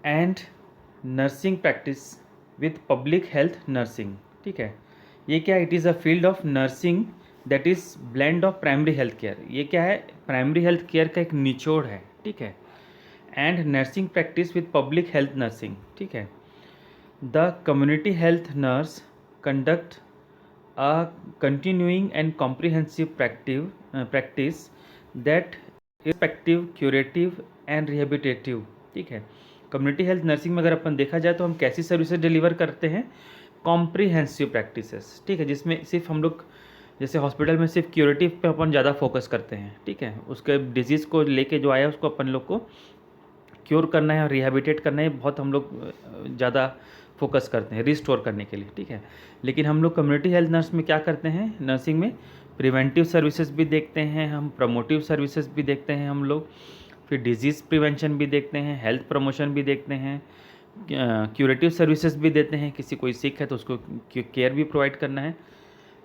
And nursing practice with public health nursing. ठीक है, ये क्या, it is a field of nursing that is blend of primary health care. ये क्या है, प्राइमरी हेल्थ केयर का एक निचोड़ है। ठीक है, and nursing practice with public health nursing. ठीक है, the community health nurse conduct a continuing and comprehensive practice that is effective, curative and rehabilitative। ठीक है, कम्युनिटी हेल्थ नर्सिंग में अगर अपन देखा जाए तो हम कैसी सर्विसेज डिलीवर करते हैं, कॉम्प्रिहेंसिव प्रैक्टिसेस। ठीक है, जिसमें सिर्फ हम लोग जैसे हॉस्पिटल में सिर्फ क्यूरेटिव पे अपन ज़्यादा फोकस करते हैं। ठीक है, उसके डिजीज़ को लेके जो आया उसको अपन लोग को क्योर करना है और रिहैबिलिटेट करना है, बहुत हम लोग ज़्यादा फोकस करते हैं रिस्टोर करने के लिए। ठीक है, लेकिन हम लोग कम्युनिटी हेल्थ नर्स में क्या करते हैं, नर्सिंग में प्रिवेंटिव सर्विसेज भी देखते हैं, हम प्रमोटिव सर्विसेज भी देखते हैं हम लोग, फिर डिजीज़ प्रिवेंशन भी देखते हैं, हेल्थ प्रमोशन भी देखते हैं, क्यूरेटिव सर्विसेज भी देते हैं, किसी कोई सिक है तो उसको केयर भी प्रोवाइड करना है,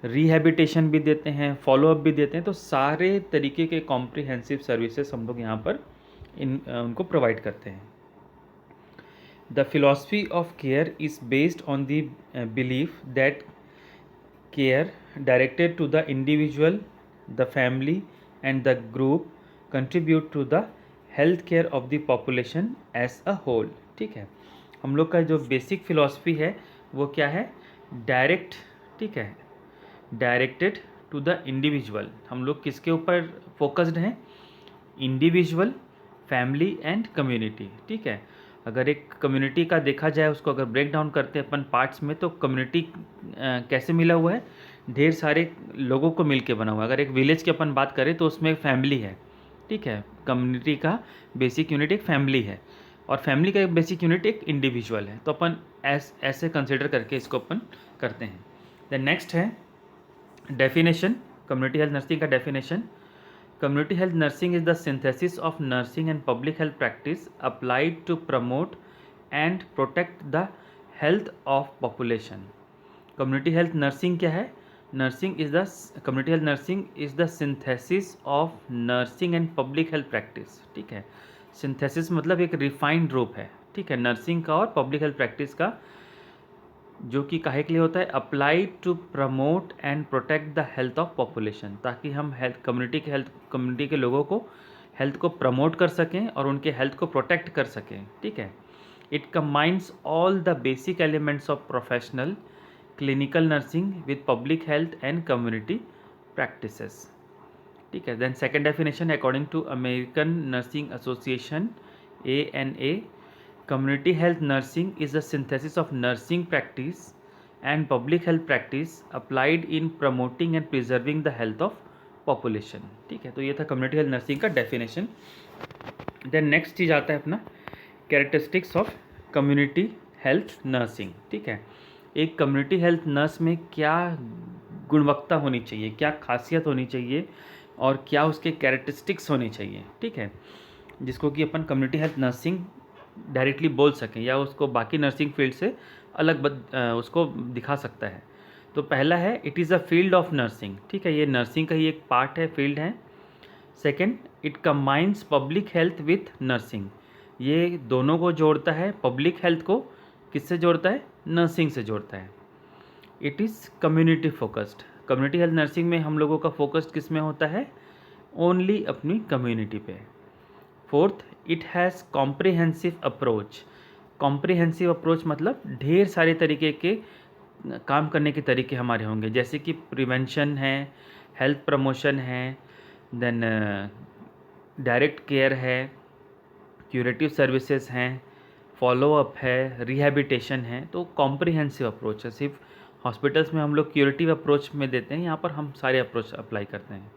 रिहैबिलिटेशन भी देते हैं, फॉलोअप भी देते हैं। तो सारे तरीके के कॉम्प्रिहेंसिव सर्विसेज हम लोग यहाँ पर उनको प्रोवाइड करते हैं। The philosophy of care is based on the belief that care directed to the individual, the family and the group contribute to the health care of the population as a whole. ठीक है, हम लोग का जो basic philosophy है वो क्या है, डायरेक्ट। ठीक है, डायरेक्टेड टू द इंडिविजुअल, हम लोग किसके ऊपर फोकस्ड हैं, इंडिविजुअल, फैमिली एंड कम्युनिटी। ठीक है, अगर एक कम्युनिटी का देखा जाए, उसको अगर ब्रेक डाउन करते हैं अपन पार्ट्स में, तो कम्युनिटी कैसे मिला हुआ है, ढेर सारे लोगों को मिल के बना हुआ है। अगर एक विलेज की अपन बात करें तो उसमें एक फैमिली है। ठीक है, कम्युनिटी का बेसिक यूनिट एक फैमिली है और फैमिली का एक बेसिक यूनिट एक इंडिविजुअल है। तो अपन ऐसे कंसिडर करके इसको अपन करते हैं। देन नेक्स्ट है डेफिनेशन, कम्युनिटी हेल्थ नर्सिंग का definition. Community health nursing is the synthesis of nursing and public health practice applied to promote and protect the health of population। Community health nursing क्या है, community health nursing is the synthesis of nursing and public health practice। ठीक है, synthesis मतलब एक refined रूप है। ठीक है, नर्सिंग का और पब्लिक हेल्थ प्रैक्टिस का, जो कि काहे के लिए होता है, applied to promote and protect the health of population, ताकि हम कम्युनिटी के लोगों को हेल्थ को प्रमोट कर सकें और उनके हेल्थ को प्रोटेक्ट कर सकें। ठीक है, it combines all the basic elements of professional clinical nursing with public health and community practices. ठीक है, then second definition according to American nursing association ANA, community health nursing is a synthesis of nursing practice and public health practice applied in promoting and preserving the health of population। ठीक है, तो ये था community health nursing का definition. Then next चीज़ आता है अपना characteristics of community health nursing. ठीक है, एक कम्युनिटी हेल्थ नर्स में क्या गुणवत्ता होनी चाहिए, क्या खासियत होनी चाहिए और क्या उसके कैरेक्टरिस्टिक्स होने चाहिए। ठीक है, जिसको कि अपन कम्युनिटी हेल्थ नर्सिंग डायरेक्टली बोल सकें या उसको बाकी नर्सिंग फील्ड से अलग उसको दिखा सकता है। तो पहला है, it is a field of nursing. ठीक है, ये नर्सिंग का ही एक पार्ट है, फील्ड है। Second, it combines public health with nursing, ये दोनों को जोड़ता है। पब्लिक हेल्थ को किससे जोड़ता है, नर्सिंग से जोड़ता है। It is community focused, community health nursing में हम लोगों का फोकस्ड किस में होता है, ओनली अपनी कम्युनिटी पे। Fourth, it has comprehensive approach, comprehensive approach मतलब ढेर सारे तरीके के काम करने के तरीके हमारे होंगे, जैसे कि प्रिवेंशन है, हेल्थ प्रमोशन है, देन डायरेक्ट केयर है, क्यूरेटिव सर्विसेज हैं, फॉलोअप है, रिहैबिलिटेशन है। तो कॉम्प्रिहेंसिव अप्रोच है, सिर्फ हॉस्पिटल्स में हम लोग क्यूरेटिव अप्रोच में देते हैं, यहाँ पर हम सारे अप्रोच अप्लाई करते हैं।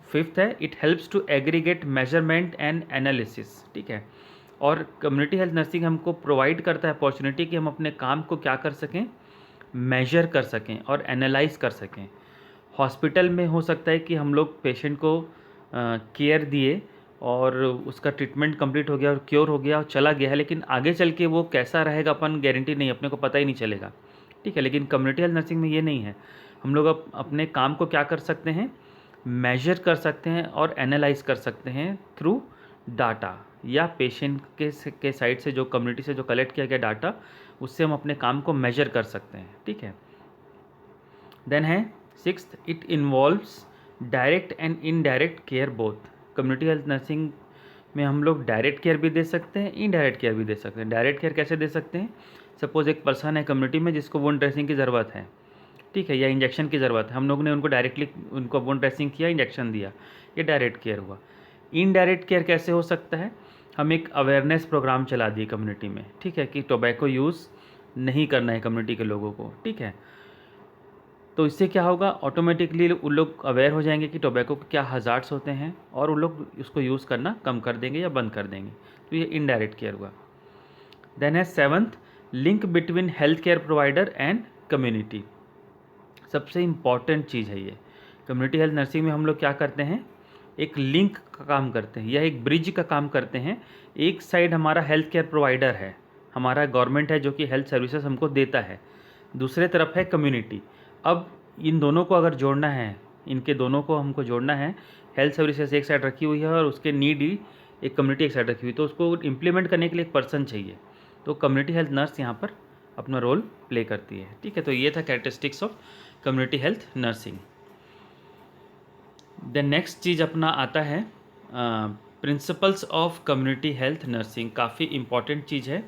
फिफ्थ है, it helps to aggregate measurement and analysis. ठीक है, और कम्युनिटी हेल्थ नर्सिंग हमको प्रोवाइड करता है अपॉर्चुनिटी कि हम अपने काम को क्या कर सकें, मेजर कर सकें और एनालाइज कर सकें। हॉस्पिटल में हो सकता है कि हम लोग पेशेंट को केयर दिए और उसका ट्रीटमेंट कंप्लीट हो गया और क्योर हो गया और चला गया है, लेकिन आगे चल के वो कैसा रहेगा अपन गारंटी नहीं, अपने को पता ही नहीं चलेगा। ठीक है, लेकिन कम्युनिटी हेल्थ नर्सिंग में ये नहीं है, हम लोग अपने काम को क्या कर सकते हैं, मेजर कर सकते हैं और एनालाइज कर सकते हैं थ्रू डाटा या पेशेंट के साइड से जो कम्युनिटी से जो कलेक्ट किया गया डाटा, उससे हम अपने काम को मेजर कर सकते हैं, ठीक है। देन है sixth, it involves direct and indirect care both. Community health nursing में हम लोग डायरेक्ट केयर भी दे सकते हैं, इनडायरेक्ट केयर भी दे सकते हैं। डायरेक्ट केयर कैसे दे सकते हैं? सपोज एक पर्सन है कम्युनिटी में जिसको वुंड ड्रेसिंग की ज़रूरत है, ठीक है, या इंजेक्शन की ज़रूरत है, हम लोग ने उनको डायरेक्टली उनको वुंड ड्रेसिंग किया, इंजेक्शन दिया, ये डायरेक्ट केयर हुआ। इनडायरेक्ट केयर कैसे हो सकता है? हम एक अवेयरनेस प्रोग्राम चला दिए कम्युनिटी में, ठीक है, कि टोबैको यूज़ नहीं करना है कम्युनिटी के लोगों को, ठीक है। तो इससे क्या होगा, ऑटोमेटिकली उन लोग अवेयर हो जाएंगे कि टोबैको के क्या हज़ार्ड्स होते हैं और उन लोग उसको यूज़ करना कम कर देंगे या बंद कर देंगे। तो ये इनडायरेक्ट केयर हुआ। देन है seventh, link between health care provider and community. सबसे इम्पॉर्टेंट चीज़ है ये। कम्युनिटी हेल्थ नर्सिंग में हम लोग क्या करते हैं, एक लिंक का काम करते हैं या एक ब्रिज का काम करते हैं। एक साइड हमारा हेल्थ केयर प्रोवाइडर है, हमारा गवर्नमेंट है जो कि हेल्थ सर्विसेज हमको देता है, दूसरे तरफ है कम्युनिटी। अब इन दोनों को अगर जोड़ना है, इनके दोनों को हमको जोड़ना है, हेल्थ सर्विसेज एक साइड रखी हुई है और उसके नीड ही एक कम्युनिटी एक साइड रखी हुई, तो उसको इम्प्लीमेंट करने के लिए एक पर्सन चाहिए। तो कम्युनिटी हेल्थ नर्स यहाँ पर अपना रोल प्ले करती है, ठीक है। तो ये था characteristics of community health nursing. Then next चीज़ अपना आता है principles of community health nursing. काफ़ी इंपॉर्टेंट चीज़ है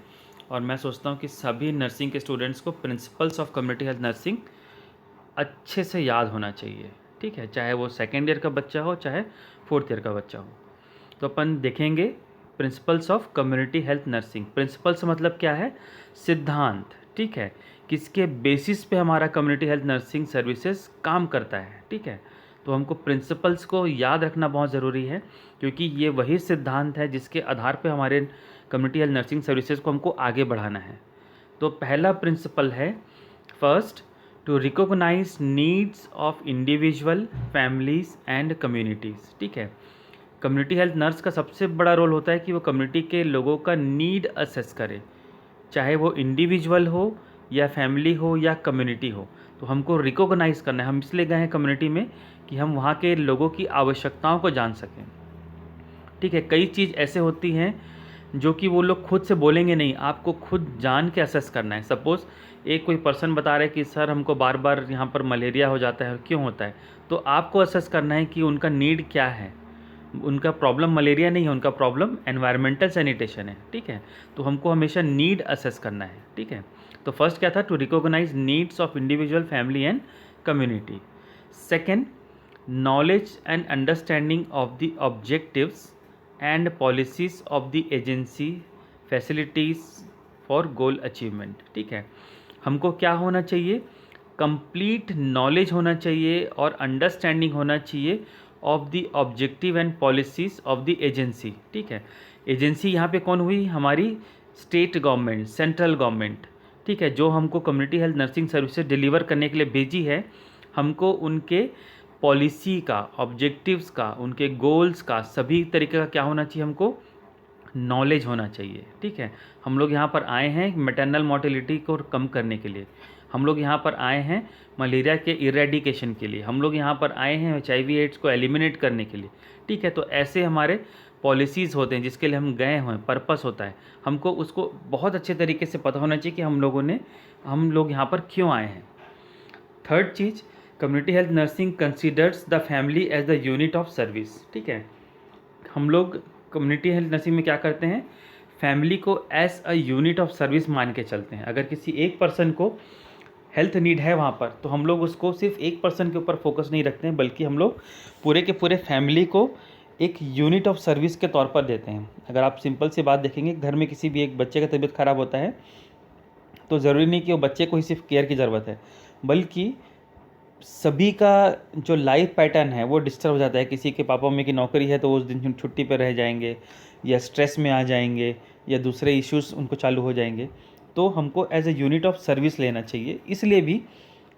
और मैं सोचता हूँ कि सभी नर्सिंग के स्टूडेंट्स को principles of community health nursing अच्छे से याद होना चाहिए, ठीक है, चाहे वो सेकेंड ईयर का बच्चा हो चाहे फोर्थ ईयर का बच्चा हो। तो अपन देखेंगे principles of community health nursing. Principles मतलब क्या है? सिद्धांत, ठीक है, किसके बेसिस पे हमारा कम्युनिटी हेल्थ नर्सिंग सर्विसेज काम करता है, ठीक है। तो हमको प्रिंसिपल्स को याद रखना बहुत ज़रूरी है क्योंकि ये वही सिद्धांत है जिसके आधार पे हमारे कम्युनिटी हेल्थ नर्सिंग सर्विसेज को हमको आगे बढ़ाना है। तो पहला प्रिंसिपल है, first, to recognise needs of individual, families and communities, ठीक है। कम्युनिटी हेल्थ नर्स का सबसे बड़ा रोल होता है कि वो कम्युनिटी के लोगों का नीड असेस करे, चाहे वो इंडिविजुअल हो या फैमिली हो या कम्युनिटी हो। तो हमको रिकॉग्नाइज करना है, हम इसलिए गए हैं कम्युनिटी में कि हम वहाँ के लोगों की आवश्यकताओं को जान सकें, ठीक है। कई चीज़ ऐसे होती हैं जो कि वो लोग खुद से बोलेंगे नहीं, आपको खुद जान के असेस करना है। सपोज़ एक कोई पर्सन बता रहे कि सर हमको बार बार यहाँ पर मलेरिया हो जाता है, क्यों होता है? तो आपको असेस करना है कि उनका नीड क्या है। उनका प्रॉब्लम मलेरिया नहीं है, उनका प्रॉब्लम एनवायरमेंटल सैनिटेशन है, ठीक है। तो हमको हमेशा नीड असेस करना है, ठीक है। तो फर्स्ट क्या था? To recognise needs of individual, family and community. Second, knowledge and understanding of the objectives and policies of the agency, facilities for goal achievement, ठीक है। हमको क्या होना चाहिए? कंप्लीट नॉलेज होना चाहिए और अंडरस्टैंडिंग होना चाहिए of the objective and policies of the agency, ठीक है। एजेंसी यहाँ पे कौन हुई? हमारी स्टेट गवर्नमेंट, सेंट्रल गवर्नमेंट, ठीक है, जो हमको community health nursing services deliver करने के लिए भेजी है। हमको उनके पॉलिसी का, ऑब्जेक्टिव्स का, उनके गोल्स का, सभी तरीके का क्या होना चाहिए? हमको नॉलेज होना चाहिए, ठीक है। हम लोग यहाँ पर आए हैं मैटरनल मोर्टेलिटी को कम करने के लिए, हम लोग यहाँ पर आए हैं मलेरिया के इरेडिकेशन के लिए, हम लोग यहाँ पर आए हैं HIV एड्स को एलिमिनेट करने के लिए, ठीक है। तो ऐसे हमारे पॉलिसीज़ होते हैं जिसके लिए हम गए हुए हैं, पर्पस होता है, हमको उसको बहुत अच्छे तरीके से पता होना चाहिए कि हम लोग यहाँ पर क्यों आए हैं। थर्ड चीज़, community health nursing considers the family as the unit of service, ठीक है। हम लोग कम्युनिटी हेल्थ नर्सिंग में क्या करते हैं? फैमिली को as a unit of service मान के चलते हैं। अगर किसी एक पर्सन को हेल्थ नीड है वहाँ पर, तो हम लोग उसको सिर्फ एक पर्सन के ऊपर फोकस नहीं रखते हैं, बल्कि हम लोग पूरे के पूरे फैमिली को एक यूनिट ऑफ सर्विस के तौर पर देते हैं। अगर आप सिंपल सी बात देखेंगे, घर में किसी भी एक बच्चे का तबीयत ख़राब होता है तो ज़रूरी नहीं कि वो बच्चे को ही सिर्फ केयर की ज़रूरत है, बल्कि सभी का जो लाइफ पैटर्न है वो डिस्टर्ब हो जाता है। किसी के पापा मम्मी की नौकरी है तो वो उस दिन छुट्टी पर रह जाएंगे या स्ट्रेस में आ जाएंगे या दूसरे इश्यूज़ उनको चालू हो जाएंगे। तो हमको as a unit of service लेना चाहिए, इसलिए भी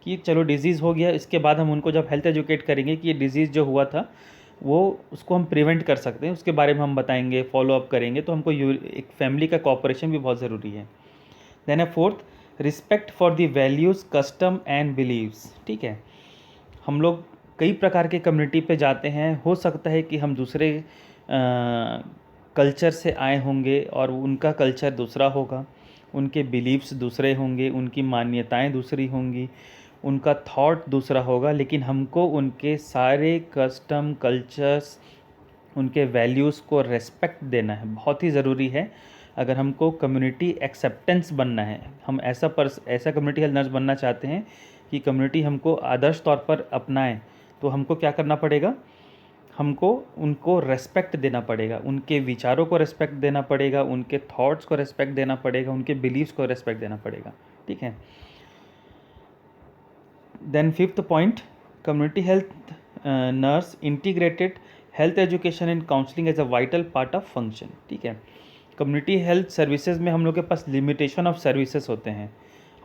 कि चलो डिज़ीज़ हो गया, इसके बाद हम उनको जब हेल्थ एजुकेट करेंगे कि ये डिज़ीज़ जो हुआ था वो उसको हम प्रिवेंट कर सकते हैं, उसके बारे में हम बताएंगे, फॉलो अप करेंगे। तो हमको एक फैमिली का कोऑपरेशन भी बहुत ज़रूरी है। देन है fourth, respect for the values, custom and believes, ठीक है। हम लोग कई प्रकार के कम्युनिटी पे जाते हैं, हो सकता है कि हम दूसरे कल्चर से आए होंगे और उनका कल्चर दूसरा होगा, उनके बिलीव्स दूसरे होंगे, उनकी मान्यताएं दूसरी होंगी, उनका थॉट दूसरा होगा, लेकिन हमको उनके सारे कस्टम कल्चर्स, उनके वैल्यूज़ को रेस्पेक्ट देना है। बहुत ही ज़रूरी है। अगर हमको कम्युनिटी एक्सेप्टेंस बनना है, हम ऐसा कम्युनिटी हेल्थ नर्स बनना चाहते हैं कि कम्युनिटी हमको आदर्श तौर पर अपनाएं, तो हमको क्या करना पड़ेगा, हमको उनको रेस्पेक्ट देना पड़ेगा, उनके विचारों को रेस्पेक्ट देना पड़ेगा, उनके थॉट्स को रेस्पेक्ट देना पड़ेगा, उनके बिलीव्स को रेस्पेक्ट देना पड़ेगा। ठीक है। Then fifth point, community health nurse integrated health education and counselling as a vital part of function. ठीक है। कम्युनिटी हेल्थ सर्विसेज में हम लोग के पास लिमिटेशन ऑफ सर्विसेज होते हैं।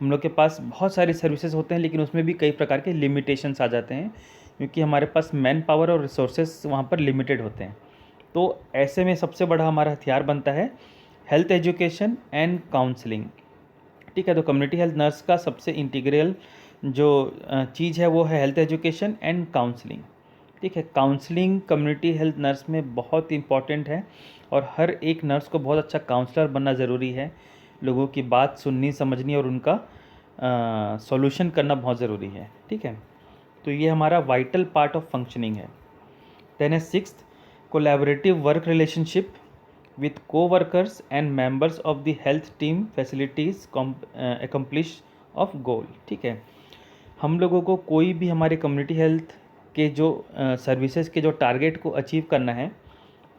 हम लोग के पास बहुत सारी सर्विसेज होते हैं, लेकिन उसमें भी कई प्रकार के लिमिटेशंस आ जाते हैं, क्योंकि हमारे पास मैन पावर और रिसोर्सेज वहाँ पर लिमिटेड होते हैं। तो ऐसे में सबसे बड़ा हमारा हथियार बनता है हेल्थ एजुकेशन एंड काउंसलिंग। ठीक है। तो कम्युनिटी हेल्थ नर्स का सबसे इंटीग्रल जो चीज़ है वो है हेल्थ एजुकेशन एंड काउंसलिंग। ठीक है। काउंसलिंग कम्युनिटी हेल्थ नर्स में बहुत इंपॉर्टेंट है, और हर एक नर्स को बहुत अच्छा काउंसलर बनना ज़रूरी है। लोगों की बात सुननी, समझनी और उनका सॉल्यूशन करना बहुत ज़रूरी है। ठीक है। तो ये हमारा वाइटल पार्ट ऑफ फंक्शनिंग है। देन है sixth, collaborative work relationship with co-workers and members of the health team facilities accomplish of goal। ठीक है। हम लोगों को कोई भी हमारे कम्युनिटी हेल्थ के जो सर्विसेज के जो टारगेट को अचीव करना है,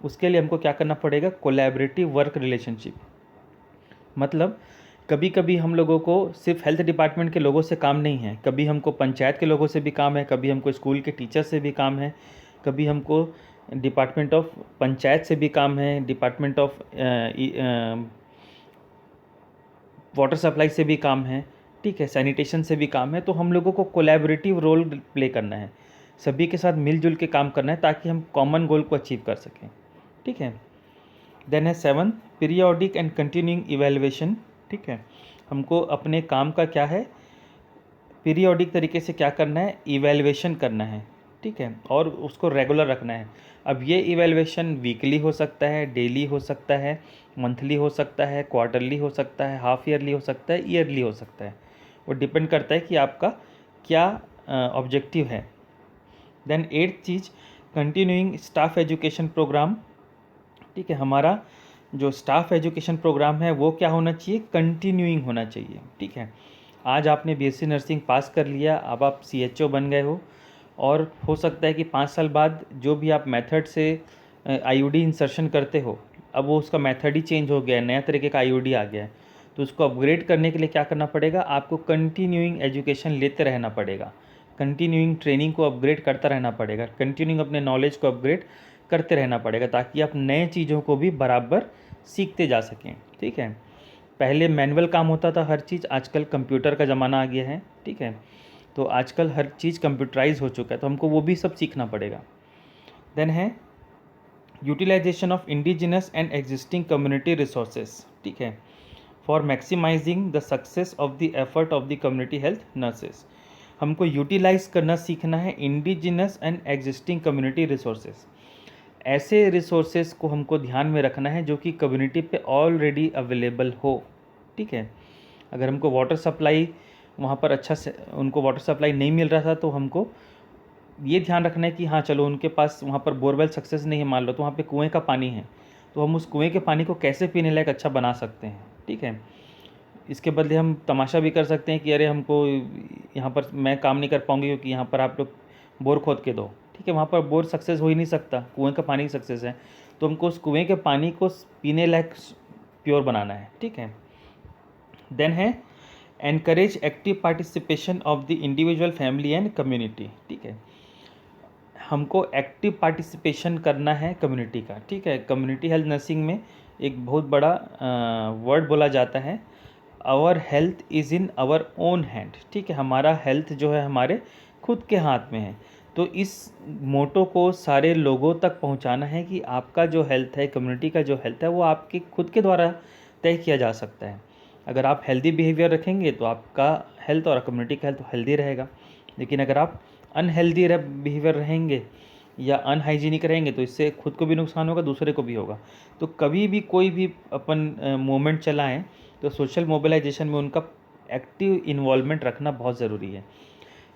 उसके लिए हमको क्या करना पड़ेगा, कोलैबोरेटिव वर्क रिलेशनशिप। मतलब कभी कभी हम लोगों को सिर्फ हेल्थ डिपार्टमेंट के लोगों से काम नहीं है, कभी हमको पंचायत के लोगों से भी काम है, कभी हमको स्कूल के टीचर से भी काम है, कभी हमको डिपार्टमेंट ऑफ पंचायत से भी काम है, डिपार्टमेंट ऑफ वाटर सप्लाई से भी काम है। ठीक है। सैनिटेशन से भी काम है। तो हम लोगों को कोलैबोरेटिव रोल प्ले करना है, सभी के साथ मिलजुल के काम करना है, ताकि हम कॉमन गोल को अचीव कर सकें। ठीक है। देन है seven, periodic and continuing evaluation. ठीक है। हमको अपने काम का क्या है, पीरियोडिक तरीके से क्या करना है, इवैल्यूएशन करना है। ठीक है। और उसको रेगुलर रखना है। अब ये इवैल्यूएशन वीकली हो सकता है, डेली हो सकता है, मंथली हो सकता है, क्वार्टरली हो सकता है, हाफ ईयरली हो सकता है, ईयरली हो सकता है। वो डिपेंड करता है कि आपका क्या ऑब्जेक्टिव है। देन एट्थ चीज़, कंटिन्यूइंग स्टाफ एजुकेशन प्रोग्राम। ठीक है। हमारा जो स्टाफ एजुकेशन प्रोग्राम है वो क्या होना चाहिए, कंटिन्यूइंग होना चाहिए। ठीक है। आज आपने बीएससी नर्सिंग पास कर लिया, अब आप सीएचओ बन गए हो, और हो सकता है कि 5 साल बाद जो भी आप मेथड से आईयूडी इंसर्शन करते हो, अब वो उसका मेथड ही चेंज हो गया है, नया तरीके का आईयूडी आ गया है। तो उसको अपग्रेड करने के लिए क्या करना पड़ेगा, आपको कंटिन्यूइंग एजुकेशन लेते रहना पड़ेगा, कंटिन्यूइंग ट्रेनिंग को अपग्रेड करता रहना पड़ेगा, कंटिन्यूइंग अपने नॉलेज को अपग्रेड करते रहना पड़ेगा, ताकि आप नए चीज़ों को भी बराबर सीखते जा सकें। ठीक है। पहले मैनुअल काम होता था हर चीज़, आजकल कंप्यूटर का ज़माना आ गया है। ठीक है। तो आजकल हर चीज़ कंप्यूटराइज हो चुका है, तो हमको वो भी सब सीखना पड़ेगा। देन है utilisation of indigenous and existing community resources. ठीक है। For maximising the success of the effort of the community health nurses. हमको यूटिलाइज करना सीखना है indigenous and existing community resources. ऐसे रिसोर्सेज को हमको ध्यान में रखना है जो कि कम्युनिटी पे ऑलरेडी अवेलेबल हो। ठीक है। अगर हमको वाटर सप्लाई वहाँ पर अच्छा से उनको वाटर सप्लाई नहीं मिल रहा था, तो हमको ये ध्यान रखना है कि हाँ चलो उनके पास वहाँ पर बोरवेल सक्सेस नहीं है मान लो, तो वहाँ पे कुएं का पानी है, तो हम उस कुएं के पानी को कैसे पीने लायक अच्छा बना सकते हैं। ठीक है। इसके बदले हम तमाशा भी कर सकते हैं कि अरे हमको यहाँ पर मैं काम नहीं कर पाऊँगी क्योंकि यहाँ पर आप लोग बोर खोद के दो। ठीक है। वहाँ पर बोर सक्सेस हो ही नहीं सकता, कुएं का पानी सक्सेस है, तो हमको उस कुएं के पानी को पीने लायक प्योर बनाना है। ठीक है। देन है encourage active participation of the individual, family and community. ठीक है। हमको एक्टिव पार्टिसिपेशन करना है कम्युनिटी का। ठीक है। कम्युनिटी हेल्थ नर्सिंग में एक बहुत बड़ा वर्ड बोला जाता है, our health is in our own hand. ठीक है। हमारा हेल्थ जो है हमारे खुद के हाथ में है। तो इस मोटो को सारे लोगों तक पहुंचाना है कि आपका जो हेल्थ है, कम्युनिटी का जो हेल्थ है, वो आपके खुद के द्वारा तय किया जा सकता है। अगर आप हेल्दी बिहेवियर रखेंगे तो आपका हेल्थ और कम्युनिटी का हेल्थ हेल्दी रहेगा, लेकिन अगर आप अनहेल्दी बिहेवियर रहेंगे या अनहाइजीनिक रहेंगे तो इससे खुद को भी नुकसान होगा, दूसरे को भी होगा। तो कभी भी कोई भी अपन मूवमेंट चलाएं तो सोशल मोबिलाइजेशन में उनका एक्टिव इन्वॉल्वमेंट रखना बहुत ज़रूरी है।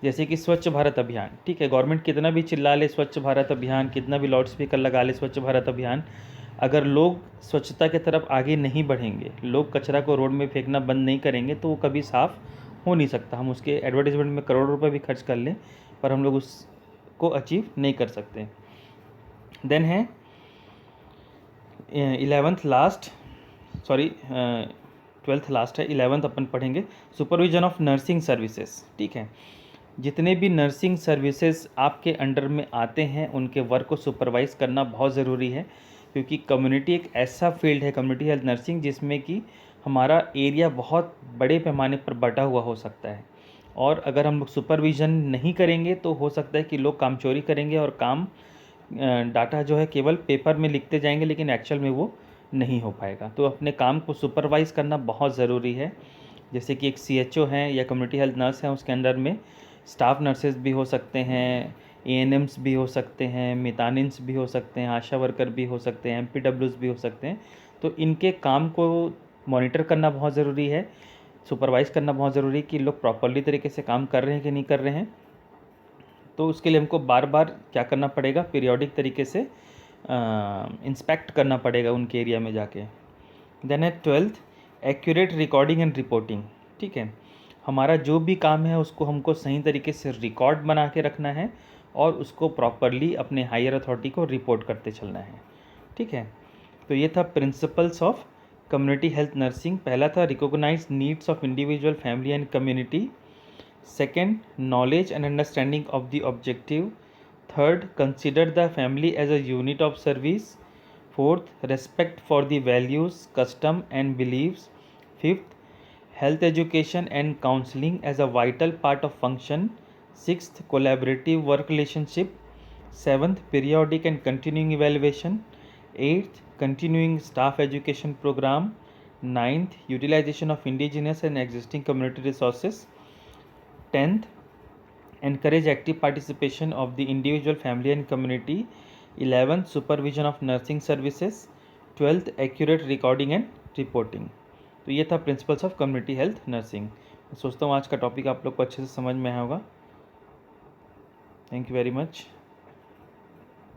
जैसे कि स्वच्छ भारत अभियान, ठीक है, गवर्नमेंट कितना भी चिल्ला ले स्वच्छ भारत अभियान, कितना भी लाउड स्पीकर लगा ले स्वच्छ भारत अभियान, अगर लोग स्वच्छता की तरफ आगे नहीं बढ़ेंगे, लोग कचरा को रोड में फेंकना बंद नहीं करेंगे तो वो कभी साफ़ हो नहीं सकता। हम उसके एडवर्टीजमेंट में करोड़ों रुपए भी खर्च कर लें पर हम लोग उसको अचीव नहीं कर सकते। देन है 11th last, sorry 12th last है, 11th अपन पढ़ेंगे सुपरविजन ऑफ नर्सिंग सर्विसेज। ठीक है, जितने भी नर्सिंग सर्विसेज आपके अंडर में आते हैं उनके वर्क को सुपरवाइज करना बहुत ज़रूरी है, क्योंकि कम्युनिटी एक ऐसा फील्ड है, कम्युनिटी हेल्थ नर्सिंग, जिसमें कि हमारा एरिया बहुत बड़े पैमाने पर बटा हुआ हो सकता है। और अगर हम लोग सुपरविज़न नहीं करेंगे तो हो सकता है कि लोग काम चोरी करेंगे और काम डाटा जो है केवल पेपर में लिखते जाएंगे लेकिन एक्चुअल में वो नहीं हो पाएगा। तो अपने काम को सुपरवाइज़ करना बहुत ज़रूरी है। जैसे कि एक CHO हैं या कम्युनिटी हेल्थ नर्स हैं, उसके अंडर में स्टाफ नर्सेज भी हो सकते हैं, ANMs भी हो सकते हैं, मितानिन्स भी हो सकते हैं, आशा वर्कर भी हो सकते हैं, MPWs भी हो सकते हैं। तो इनके काम को मॉनिटर करना बहुत ज़रूरी है, सुपरवाइज़ करना बहुत ज़रूरी है कि लोग प्रॉपरली तरीके से काम कर रहे हैं कि नहीं कर रहे हैं। तो उसके लिए हमको बार बार क्या करना पड़ेगा, पीरियोडिक तरीके से इंस्पेक्ट करना पड़ेगा उनके एरिया में जाके। देन है 12th accurate recording and reporting. ठीक है, हमारा जो भी काम है उसको हमको सही तरीके से रिकॉर्ड बना के रखना है और उसको प्रॉपरली अपने हायर अथॉरिटी को रिपोर्ट करते चलना है। ठीक है, तो ये था principles of community health nursing. पहला था recognise needs of individual, family and community. Second, knowledge and understanding of the objective. Third, consider the family as a unit of service. Fourth, respect for the values, custom and beliefs. Fifth, health education and counseling as a vital part of function. Sixth, collaborative work relationship. Seventh, periodic and continuing evaluation. Eighth, continuing staff education program. Ninth, utilization of indigenous and existing community resources. 10th, encourage active participation of the individual, family and community. 11th, supervision of nursing services. 12th, accurate recording and reporting. तो ये था principles of community health nursing. मैं सोचता हूँ आज का topic आप लोग को अच्छे से समझ में आया होगा। Thank you very much.